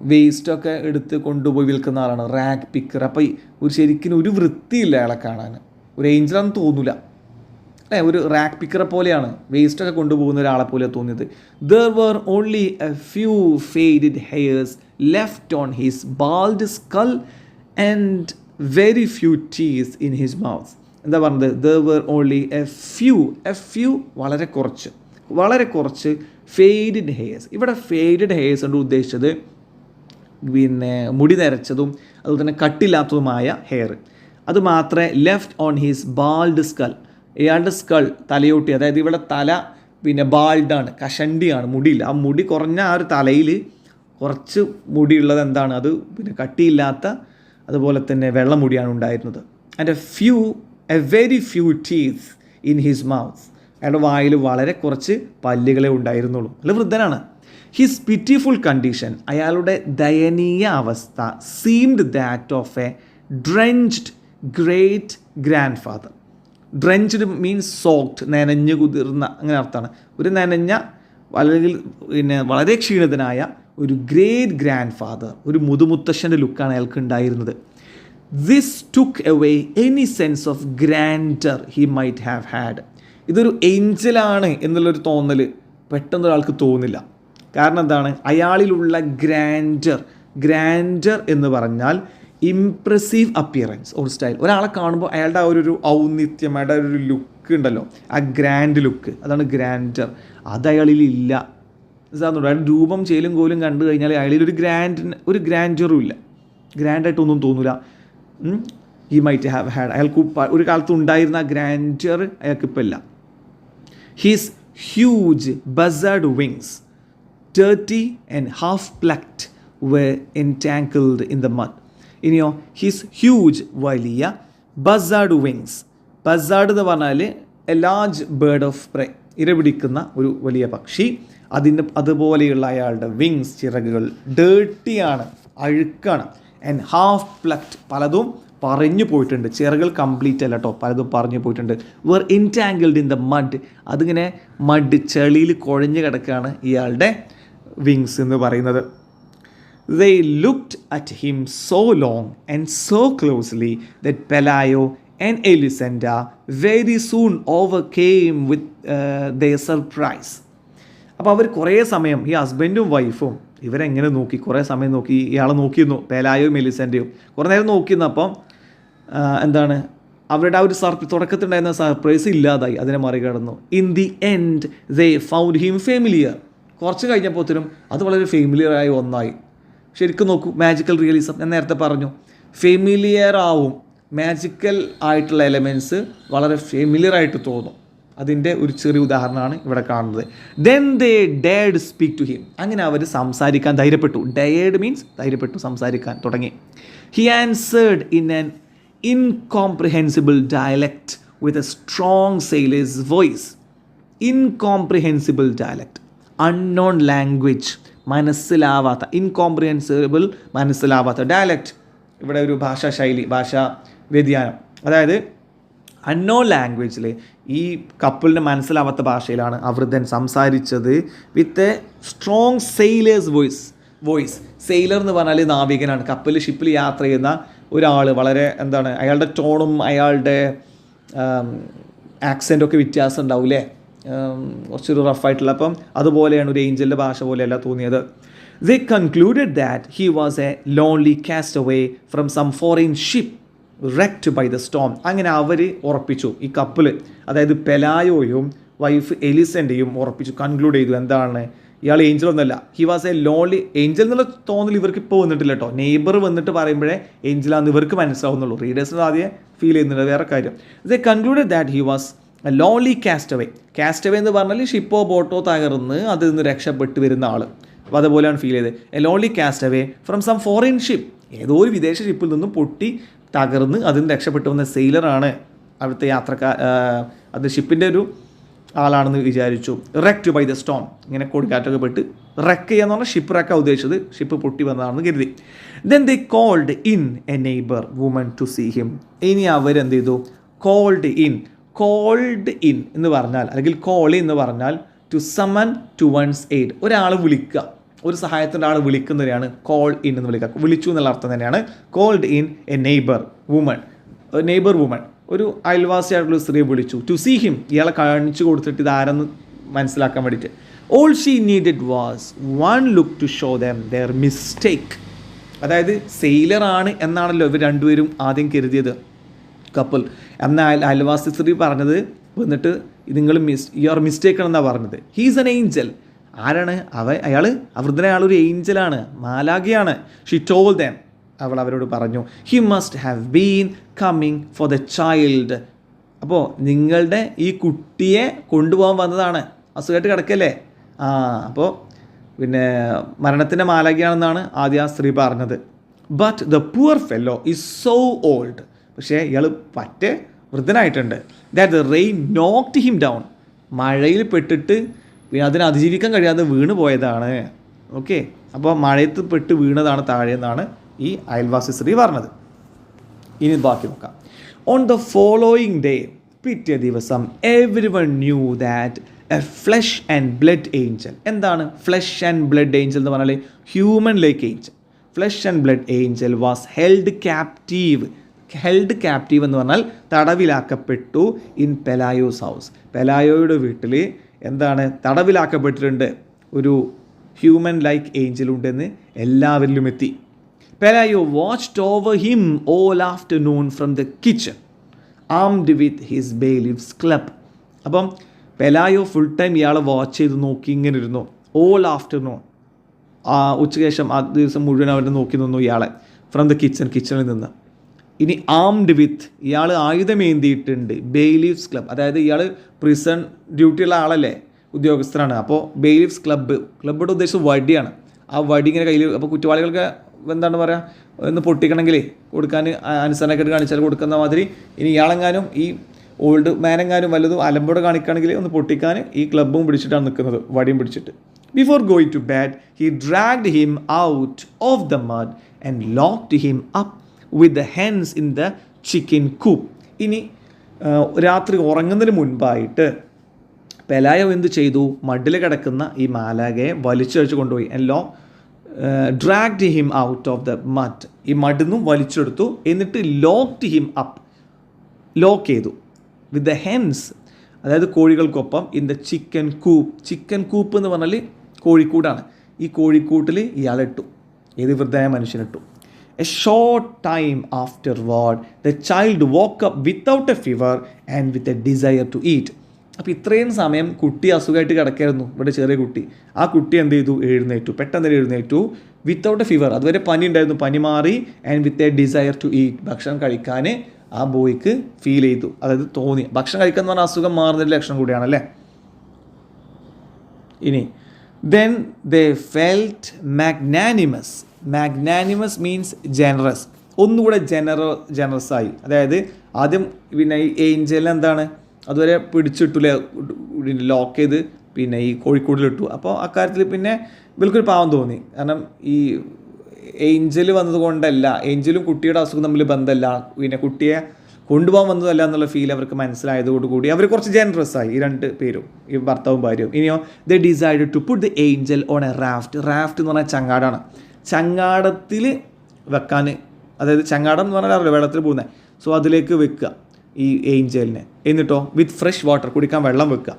വേസ്റ്റൊക്കെ എടുത്ത് കൊണ്ടുപോയി വിൽക്കുന്ന ആളാണ് റാക്ക് പിക്കർ. അപ്പോൾ ഒരു ശരിക്കും ഒരു വൃത്തിയില്ല അയാളെ കാണാൻ, ഒരു ഏഞ്ചലാണെന്ന് തോന്നില്ല അല്ലേ, ഒരു റാക്ക് പിക്കറെ പോലെയാണ്, വേസ്റ്റൊക്കെ കൊണ്ടുപോകുന്ന ഒരാളെ പോലെയാണ് തോന്നിയത്. There were only a few faded hairs left on his bald skull and very few teeth in his mouth. എന്താ പറഞ്ഞത്? There were only a few വളരെ കുറച്ച് ഫെയ്ഡഡ് ഹെയർസ്. ഇവിടെ ഫെയ്ഡഡ് ഹെയർസ് കൊണ്ട് ഉദ്ദേശിച്ചത് പിന്നെ മുടി നരച്ചതും അതുപോലെ തന്നെ കട്ടില്ലാത്തതുമായ ഹെയർ. അതുമാത്രമേ left on his bald skull, ഇയാളുടെ സ്കൾ തലയോട്ടി, അതായത് ഇവിടെ തല പിന്നെ ബാൾഡാണ്, കഷണ്ടിയാണ്, മുടിയില്ല. ആ മുടി കുറഞ്ഞ ആ ഒരു തലയിൽ കുറച്ച് മുടിയുള്ളത് എന്താണ്, അത് പിന്നെ കട്ടിയില്ലാത്ത അതുപോലെ തന്നെ വെള്ളമുടിയാണ് ഉണ്ടായിരുന്നത്. And A very few teeth in his mouth. അയാളുടെ വായിൽ വളരെ കുറച്ച് പല്ലുകളെ ഉണ്ടായിരുന്നുള്ളൂ. അല്ല വൃദ്ധനാണ്. ഹിസ് പിറ്റിഫുൾ കണ്ടീഷൻ, അയാളുടെ ദയനീയ അവസ്ഥ, seemed that of A drenched great grand father. Drenched means soaked, നനഞ്ഞു കുതിർന്ന, അങ്ങനെ അർത്ഥമാണ്. ഒരു നനഞ്ഞ അല്ലെങ്കിൽ പിന്നെ വളരെ ക്ഷീണിതനായ ഒരു ഗ്രേറ്റ് ഗ്രാൻഡ് ഫാദർ, ഒരു മുതുമുത്തശ്ശൻ്റെ ലുക്കാണ് അയാൾക്ക് ഉണ്ടായിരുന്നത്. This took away any sense of grantor he might have had. ഇതൊരു ഏഞ്ചലാണ് എന്നുള്ളൊരു തോന്നൽ പെട്ടെന്ന് ഒരാൾക്ക് തോന്നില്ല. കാരണം എന്താണ്? അയാളിലുള്ള ഗ്രാൻഡർ എന്ന് പറഞ്ഞാൽ ഇംപ്രസീവ് അപ്പിയറൻസ് ഓർ സ്റ്റൈൽ. ഒരാളെ കാണുമ്പോൾ അയാളുടെ ആ ഒരു ഔന്നിത്യം, അയാളുടെ ഒരു ലുക്ക് ഉണ്ടല്ലോ, ആ ഗ്രാൻഡ് ലുക്ക്, അതാണ് ഗ്രാൻഡർ. അത് അയാളിലില്ല. അയാൾ രൂപം ചേലും കോലും കണ്ടു കഴിഞ്ഞാൽ അയാളിൽ ഒരു ഗ്രാൻഡറും ഇല്ല, ഗ്രാൻഡായിട്ടൊന്നും തോന്നില്ല. ഹി മൈറ്റ് ഹാവ് ഹാഡ്, അയാൾക്ക് ഒരു കാലത്ത് ഉണ്ടായിരുന്ന ആ ഗ്രാൻഡർ അയാൾക്കിപ്പോൾ ഇല്ല. His huge buzzard wings, dirty and half plucked, were entangled in the mud. ഇനിയോ ഹിസ് ഹ്യൂജ്, വലിയ, ബസാർഡ് വിങ്സ്. ബസാർഡ് എന്ന് പറഞ്ഞാൽ എ ലാർജ് ബേർഡ് ഓഫ് പ്രേ, ഇരപിടിക്കുന്ന ഒരു വലിയ പക്ഷി. അതുപോലെയുള്ള അയാളുടെ വിങ്സ്, ചിറകുകൾ, ഡേർട്ടിയാണ്, അഴുക്കാണ്. ആൻഡ് ഹാഫ് പ്ലക്ഡ്, പലതും പറഞ്ഞു പോയിട്ടുണ്ട്. ചിറകുകൾ കംപ്ലീറ്റ് അല്ല കേട്ടോ, പലതും പറഞ്ഞു പോയിട്ടുണ്ട്. വെർ ഇൻടാങ്കിൾഡ് ഇൻ ദ മഡ്, അതിങ്ങനെ മഡ്, ചെളിയിൽ കുഴഞ്ഞു കിടക്കുകയാണ് ഇയാളുടെ വിങ്സ് എന്ന് പറയുന്നത്. They looked at him so long and so closely that Pelayo and Elisenda very soon overcame with their surprise. അപ്പോൾ അവർ കുറേ സമയം, ഈ ഹസ്ബൻഡും വൈഫും ഇവരെങ്ങനെ നോക്കി, കുറേ സമയം നോക്കി, ഇയാളെ നോക്കിയിരുന്നു, പെലായോയും എലിസൻ്റെയും കുറേ നേരം നോക്കിയിരുന്നു. അപ്പം എന്താണ്, അവരുടെ ആ ഒരു തുടക്കത്തിലുണ്ടായിരുന്ന സർപ്രൈസ് ഇല്ലാതായി, അതിനെ മറികടന്നു. In the end they found him familiar. കുറച്ച് കഴിഞ്ഞപ്പോഴത്തേനും അത് വളരെ ഫെമിലിയറായ ഒന്നായി. ശരിക്കും നോക്കൂ, മാജിക്കൽ റിയലിസം ഞാൻ നേരത്തെ പറഞ്ഞു, ഫെമിലിയർ ആവും, മാജിക്കൽ ആയിട്ടുള്ള എലമെൻറ്റ്സ് വളരെ ഫെമിലിയർ ആയിട്ട് തോന്നും. അതിൻ്റെ ഒരു ചെറിയ ഉദാഹരണമാണ് ഇവിടെ കാണുന്നത്. Then they dared speak to him, അങ്ങനെ അവർ സംസാരിക്കാൻ ധൈര്യപ്പെട്ടു. ഡയേർഡ് മീൻസ് ധൈര്യപ്പെട്ടു, സംസാരിക്കാൻ തുടങ്ങി. He answered in an incomprehensible dialect with a strong sailor's voice. Incomprehensible dialect, unknown language, മനസ്സിലാവാത്ത, ഇൻകോംപ്രിഹെൻസിബിൾ മനസ്സിലാവാത്ത, ഡയലക്റ്റ് ഇവിടെ ഒരു ഭാഷാ ശൈലി, ഭാഷാ വ്യതിയാനം. അതായത് അൺനോൺ ലാംഗ്വേജിൽ ഈ കപ്പിളിന് മനസ്സിലാവാത്ത ഭാഷയിലാണ് അവൃദ്ധൻ സംസാരിച്ചത്. വിത്ത് a strong sailor's voice. Sailor എന്ന് പറഞ്ഞാൽ നാവികനാണ്, കപ്പലിൽ ഷിപ്പിൽ യാത്ര ചെയ്യുന്ന ഒരാൾ. വളരെ എന്താണ്, അയാളുടെ ടോണും അയാളുടെ ആക്സെൻ്റൊക്കെ വ്യത്യാസം ഉണ്ടാവില്ലേ, കുറച്ചൊരു റഫായിട്ടുള്ള. അപ്പം അതുപോലെയാണ്, ഒരു ഏഞ്ചലിൻ്റെ ഭാഷ പോലെയല്ല തോന്നിയത്. They concluded that he was a lonely castaway from some foreign ship wrecked by the storm. അങ്ങനെ അവർ ഉറപ്പിച്ചു, ഈ കപ്പിള്, അതായത് പെലായോയും വൈഫ് എലിസൻ്റെയും ഉറപ്പിച്ചു, കൺക്ലൂഡ് ചെയ്തു. എന്താണ്, ഇയാൾ ഏഞ്ചൽ ഒന്നല്ല. He was A lonely, Angel എന്നുള്ള തോന്നൽ ഇവർക്ക് ഇപ്പോൾ വന്നിട്ടില്ല കേട്ടോ. നെയ്ബർ വന്നിട്ട് പറയുമ്പോഴേ ഏഞ്ചലാന്ന് ഇവർക്ക് മനസ്സിലാവുന്നുള്ളൂ. റീഡേഴ്സിന് ആദ്യം ഫീൽ ചെയ്യുന്നുണ്ട്, വേറെ കാര്യം. They concluded that he was A lonely castaway. Castaway എന്ന് പറഞ്ഞാൽ ഷിപ്പോ ബോട്ടോ തകർന്ന് അതിൽ നിന്ന് രക്ഷപ്പെട്ട് വരുന്ന ആൾ. അപ്പോൾ അതുപോലെയാണ് ഫീൽ ചെയ്തത്. A lonely castaway from some foreign ship. ഏതോ ഒരു വിദേശ ഷിപ്പിൽ നിന്നും പൊട്ടി തകർന്ന് അതിൽ നിന്ന് രക്ഷപ്പെട്ടു വന്ന സെയിലറാണ് അവിടുത്തെ യാത്രക്കാർ. അത് ഷിപ്പിൻ്റെ ഒരു ആളാണെന്ന് വിചാരിച്ചു. Wrecked by the storm. ഇങ്ങനെ കൊടുക്കാറ്റൊക്കെ പെട്ട് റെക്ക് ചെയ്യാന്ന് പറഞ്ഞാൽ ഷിപ്പ് റെക്കാ ഉദ്ദേശിച്ചത്, ഷിപ്പ് പൊട്ടി വന്നതാണെന്ന് കരുതി. Then they called in a neighbour woman to see him. ഇനി അവരെന്ത് ചെയ്തു? കോൾഡ് ഇൻ എന്ന് പറഞ്ഞാൽ, അല്ലെങ്കിൽ കോൾ എന്ന് പറഞ്ഞാൽ to summon to one's aid. ഒരാൾ വിളിക്കുക, ഒരു സഹായത്തിൻ്റെ ആൾ വിളിക്കുന്നവരെയാണ് കോൾ ഇൻ എന്ന് വിളിക്കുക. വിളിച്ചു എന്നുള്ള അർത്ഥം തന്നെയാണ് called in a neighbour woman. ഒരു അയൽവാസിയായിട്ടുള്ള സ്ത്രീയെ വിളിച്ചു. ടു സീ ഹിം, ഇയാളെ കാണിച്ചു കൊടുത്തിട്ട് ഇതാരെന്ന് മനസ്സിലാക്കാൻ വേണ്ടിയിട്ട്. All she needed was one look to show them their mistake. അതായത് സെയിലറാണ് എന്നാണല്ലോ ഇവർ രണ്ടുപേരും ആദ്യം കരുതിയത്, കപ്പിൾ. എന്നാൽ അയൽവാസി സ്ത്രീ പറഞ്ഞത് വന്നിട്ട് നിങ്ങൾ യുവർ മിസ്റ്റേക്ക് ആണെന്നാണ് പറഞ്ഞത്. He's an Angel. ആരാണ് അയാൾ? വൃദ്ധനയാളൊരു ഏഞ്ചലാണ്, മാലാഖയാണ്. ഷീ ടോൾ ദം, അവൾ അവരോട് പറഞ്ഞു, he must have been coming for the child. അപ്പോൾ നിങ്ങളുടെ ഈ കുട്ടിയെ കൊണ്ടുപോകാൻ വന്നതാണ്. അസുഖമായിട്ട് കിടക്കല്ലേ? അപ്പോൾ പിന്നെ മരണത്തിൻ്റെ മാലാഖയാണെന്നാണ് ആദ്യം ആ സ്ത്രീ പറഞ്ഞത്. But the poor fellow is so old. പക്ഷേ ഇയാൾ പറ്റേ വൃദ്ധനായിട്ടുണ്ട്. That the rain knocked him down. മഴയിൽ പെട്ടിട്ട് അതിനെ അതിജീവിക്കാൻ കഴിയാതെ വീണ് പോയതാണ്. ഓക്കെ, അപ്പോൾ മഴയത്ത് പെട്ട് വീണതാണ് താഴെന്നാണ് ഈ അയൽവാസി സ്ത്രീ പറഞ്ഞത്. ഇനി ബാക്കി നോക്കാം. ഓൺ ദ ഫോളോയിങ് ഡേ, പിറ്റേ ദിവസം, every one knew that A flesh and blood Angel. എന്താണ് ഫ്ലഷ് ആൻഡ് ബ്ലഡ് ഏഞ്ചൽ എന്ന് പറഞ്ഞാൽ? Human like Angel. Flesh and blood Angel was held captive എന്ന് പറഞ്ഞാൽ തടവിലാക്കപ്പെട്ടു ഇൻ പെലായോസ് ഹൗസ്. പെലായോയുടെ വീട്ടിൽ എന്താണ് തടവിലാക്കപ്പെട്ടിട്ടുണ്ട് ഒരു ഹ്യൂമൻ ലൈക്ക് ഏഞ്ചൽ ഉണ്ടെന്ന് എല്ലാവരിലും എത്തി. Pelayo watched over him all afternoon from the kitchen, armed with his bailiff's club. അപ്പം പെലായോ ഫുൾ ടൈം ഇയാളെ വാച്ച് ചെയ്ത് നോക്കി ഇങ്ങനെ ഇരുന്നു. ഓൾ ആഫ്റ്റർനൂൺ, ഉച്ചയ്ക്ക് ശേഷം ആ ദിവസം മുഴുവൻ അവർ നോക്കി നിന്നു ഇയാളെ. ഫ്രം ദ കിച്ചണിൽ നിന്ന്. ഇനി ആംഡ് വിത്ത്, ഇയാൾ ആയുധമേന്തിയിട്ടുണ്ട്. ബെയിലിഫ്സ് ക്ലബ്, അതായത് ഇയാൾ പ്രിസൺ ഡ്യൂട്ടിയുള്ള ആളല്ലേ, ഉദ്യോഗസ്ഥനാണ്. അപ്പോൾ ബെയിലിഫ്സ് ക്ലബ്ബുടെ ഉദ്ദേശം വടിയാണ്. ആ വടി ഇങ്ങനെ കയ്യിൽ, അപ്പോൾ കുറ്റവാളികൾക്ക് എന്താണ് പറയുക, ഒന്ന് പൊട്ടിക്കണമെങ്കിൽ കൊടുക്കാൻ അനുസരണക്കേട് കാണിച്ചാൽ കൊടുക്കുന്ന മാതിരി ഇനി ഇയാളെങ്ങാനും ഈ ഓൾഡ് മാനെങ്ങാനും വല്ലതും അലമ്പോടെ കാണിക്കുകയാണെങ്കിൽ ഒന്ന് പൊട്ടിക്കാൻ ഈ ക്ലബ്ബും പിടിച്ചിട്ടാണ് നിൽക്കുന്നത്, വടിയും പിടിച്ചിട്ട്. Before going to bed he dragged him out of the mud and locked him up with the hens in the chicken coop. ഇനി രാത്രി ഉറങ്ങുന്നതിന് മുൻപായിട്ട് പെലായോ എന്ത് ചെയ്തു? മഡിൽ കിടക്കുന്ന ഈ മാലാഖയെ വലിച്ചഴിച്ച് കൊണ്ടുപോയി. Dragged him out of the mud, ഈ മഡിൽ നിന്നും വലിച്ചെടുത്തു. എന്നിട്ട് ലോക്ക്ഡ് ഹിം അപ്പ്, ലോക്ക് ചെയ്തു. വിത്ത് ദ ഹെൻസ്, അതായത് കോഴികൾക്കൊപ്പം, ഇൻ ദ ചിക്കൻ കൂപ്പ് എന്ന് പറഞ്ഞാൽ കോഴിക്കൂടാണ്. ഈ കോഴിക്കൂട്ടിൽ ഇയാളിട്ടു, ഏത് വൃദ്ധനായ മനുഷ്യനിട്ടു. A short time afterward the child woke up without a fever and with a desire to eat. അപ്പോൾ ഇത്രയും സമയം കുട്ടി അസുഖമായിട്ട് കിടക്കായിരുന്നു, ഇവിടെ ചെറിയ കുട്ടി. ആ കുട്ടി എന്ത് ചെയ്തു? പെട്ടെന്ന് എഴുന്നേറ്റു. വിത്തൗട്ട് എ ഫീവർ, അതുവരെ പനി ഉണ്ടായിരുന്നു, പനി മാറി. And with a desire to eat, ഭക്ഷണം കഴിക്കാൻ ആ ബോയ്ക്ക് ഫീൽ ചെയ്തു, അതായത് തോന്നി. ഭക്ഷണം കഴിക്കുക എന്ന് പറഞ്ഞാൽ അസുഖം മാറുന്നൊരു ലക്ഷണം കൂടിയാണല്ലേ. ഇനി then they felt magnanimous means generous. ഒന്നുകൂടെ ജനറസ് ആയി. അതായത് ആദ്യം പിന്നെ ഈ ഏഞ്ചലിന് എന്താണ് അതുവരെ പിടിച്ചിട്ടില്ലേ, ലോക്ക് ചെയ്ത് പിന്നെ ഈ കോഴിക്കോടിലിട്ടു. അപ്പോൾ അക്കാര്യത്തിൽ പിന്നെ ഇവർക്കൊരു പാവം തോന്നി. കാരണം ഈ ഏഞ്ചൽ വന്നതുകൊണ്ടല്ല, ഏഞ്ചലും കുട്ടിയുടെ അസുഖം തമ്മിൽ ബന്ധമല്ല, പിന്നെ കുട്ടിയെ കൊണ്ടുപോകാൻ വന്നതല്ല എന്നുള്ള ഫീൽ അവർക്ക് മനസ്സിലായതോടുകൂടി അവർ കുറച്ച് ജനറസ് ആയി, ഈ രണ്ട് പേരും, ഈ ഭർത്താവും ഭാര്യയും. ഇനിയോ they decided to put the angel on a raft എന്ന് പറഞ്ഞാൽ ചങ്ങാടാണ്. ചങ്ങാടത്തിൽ വെക്കാൻ, അതായത് ചങ്ങാടം എന്ന് പറഞ്ഞാൽ വെള്ളത്തിൽ പോകുന്നത്, സോ അതിലേക്ക് വെക്കുക ഈ ഏഞ്ചലിനെ. എന്നിട്ടോ വിത്ത് ഫ്രഷ് വാട്ടർ, കുടിക്കാൻ വെള്ളം വെക്കുക.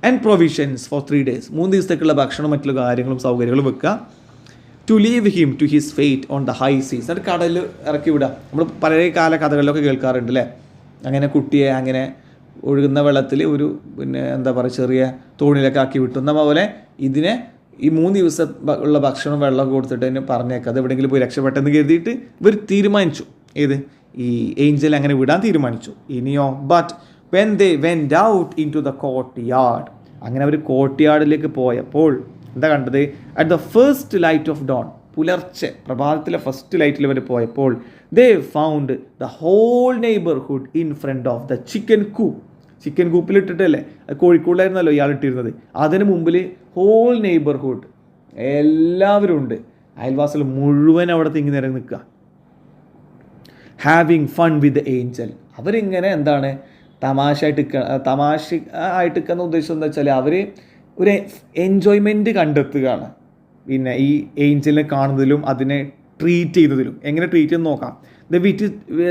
ആൻഡ് പ്രൊവിഷൻസ് ഫോർ 3 days, 3 ദിവസത്തേക്കുള്ള ഭക്ഷണം മറ്റുള്ള കാര്യങ്ങളും സൗകര്യങ്ങളും വെക്കുക. To leave him to his fate on the high seas, എന്നിട്ട് കടലിൽ ഇറക്കി വിടുക. നമ്മൾ പഴയ കാല കഥകളിലൊക്കെ കേൾക്കാറുണ്ട് അല്ലേ, അങ്ങനെ കുട്ടിയെ അങ്ങനെ ഒഴുകുന്ന വെള്ളത്തിൽ ഒരു പിന്നെ എന്താ പറയുക ചെറിയ തോണിയിലൊക്കെ ആക്കി വിട്ടുന്ന പോലെ ഇതിനെ ഈ 3 ദിവസം ഉള്ള ഭക്ഷണം വെള്ളം കൊടുത്തിട്ട് അതിന് പറഞ്ഞേക്കാം, അത് എവിടെയെങ്കിലും പോയി രക്ഷപ്പെട്ടെന്ന് കരുതിയിട്ട് ഇവർ തീരുമാനിച്ചു. ഏത് ഈ ഏഞ്ചൽ അങ്ങനെ വിടാൻ തീരുമാനിച്ചു. ഇനിയോ but when they went out into the courtyard. അങ്ങനെ അവർ കോർട്ട് യാർഡിലേക്ക് പോയപ്പോൾ എന്താ കണ്ടത്? At the first light of dawn, പുലർച്ചെ പ്രഭാതത്തിലെ ഫസ്റ്റ് ലൈറ്റിൽ അവർ പോയപ്പോൾ they found the whole neighbourhood in front of the chicken coop. Chicken കൂപ്പിലിട്ടിട്ടല്ലേ, അത് കോഴിക്കോടിലായിരുന്നല്ലോ ഇയാൾ ഇട്ടിരുന്നത്. അതിന് മുമ്പിൽ ഹോൾ നെയ്ബർഹുഡ് എല്ലാവരും ഉണ്ട്, അയൽവാസികൾ മുഴുവൻ അവിടെ തിങ്ങി നിറങ്ങി നിൽക്കുക. Having fun with the Angel. അവരിങ്ങനെ എന്താണ് തമാശ ആയിട്ട് നിൽക്കുന്ന ഉദ്ദേശം എന്താ വെച്ചാൽ അവർ ഒരു എൻജോയ്മെൻറ്റ് കണ്ടെത്തുകയാണ്. പിന്നെ ഈ ഏഞ്ചലിനെ കാണുന്നതിലും അതിനെ ട്രീറ്റ് ചെയ്യുന്നതിലും. എങ്ങനെ ട്രീറ്റ് ചെയ്യുന്ന നോക്കാം.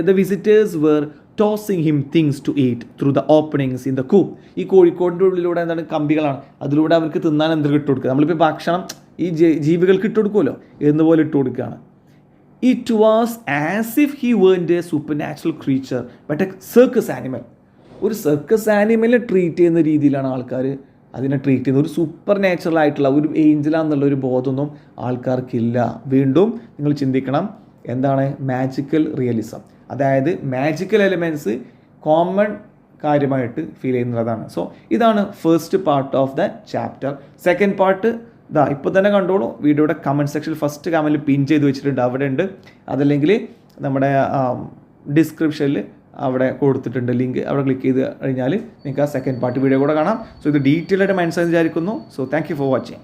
The visitors were tossing him things to eat through the openings in the coop. ഈ കോഴിക്കോടിൻ്റെ ഉള്ളിലൂടെ എന്താണ് കമ്പികളാണ്, അതിലൂടെ അവർക്ക് തിന്നാൻ എന്തൊക്കെ ഇട്ട് കൊടുക്കുക. നമ്മളിപ്പോൾ ഭക്ഷണം ഈ ജീവികൾക്ക് ഇട്ട് കൊടുക്കുമല്ലോ, എന്നപോലെ ഇട്ട് കൊടുക്കുകയാണ്. It was as if he weren't a supernatural creature but a circus animal. ഒരു സർക്കസ് ആനിമലിനെ ട്രീറ്റ് ചെയ്യുന്ന രീതിയിലാണ് ആൾക്കാർ അതിനെ ട്രീറ്റ് ചെയ്യുന്നത്. ഒരു സൂപ്പർ നാച്ചുറൽ ആയിട്ടുള്ള ഒരു ഏഞ്ചലാന്നുള്ള ഒരു ബോധമൊന്നും ആൾക്കാർക്കില്ല. വീണ്ടും നിങ്ങൾ ചിന്തിക്കണം, എന്താണ് മാജിക്കൽ റിയലിസം? അതായത് മാജിക്കൽ എലിമെൻറ്റ്സ് കോമൺ കാര്യമായിട്ട് ഫീൽ ചെയ്യുന്നതാണ്. സോ ഇതാണ് first part of the chapter. Second part ഇപ്പോൾ തന്നെ കണ്ടോളൂ. വീഡിയോയുടെ കമൻറ്റ് സെക്ഷനിൽ ഫസ്റ്റ് കമൻറ്റിൽ പിൻ ചെയ്ത് വെച്ചിട്ടുണ്ട്, അവിടെ ഉണ്ട്. അതല്ലെങ്കിൽ നമ്മുടെ ഡിസ്ക്രിപ്ഷനിൽ അവിടെ കൊടുത്തിട്ടുണ്ട് ലിങ്ക്, അവിടെ ക്ലിക്ക് ചെയ്ത് കഴിഞ്ഞാൽ നിങ്ങൾക്ക് ആ സെക്കൻഡ് പാർട്ട് വീഡിയോ കൂടെ കാണാം. സോ ഇത് ഡീറ്റെയിൽ ആയിട്ട് മനസ്സിലായി വിചാരിക്കുന്നു. So thank you for watching.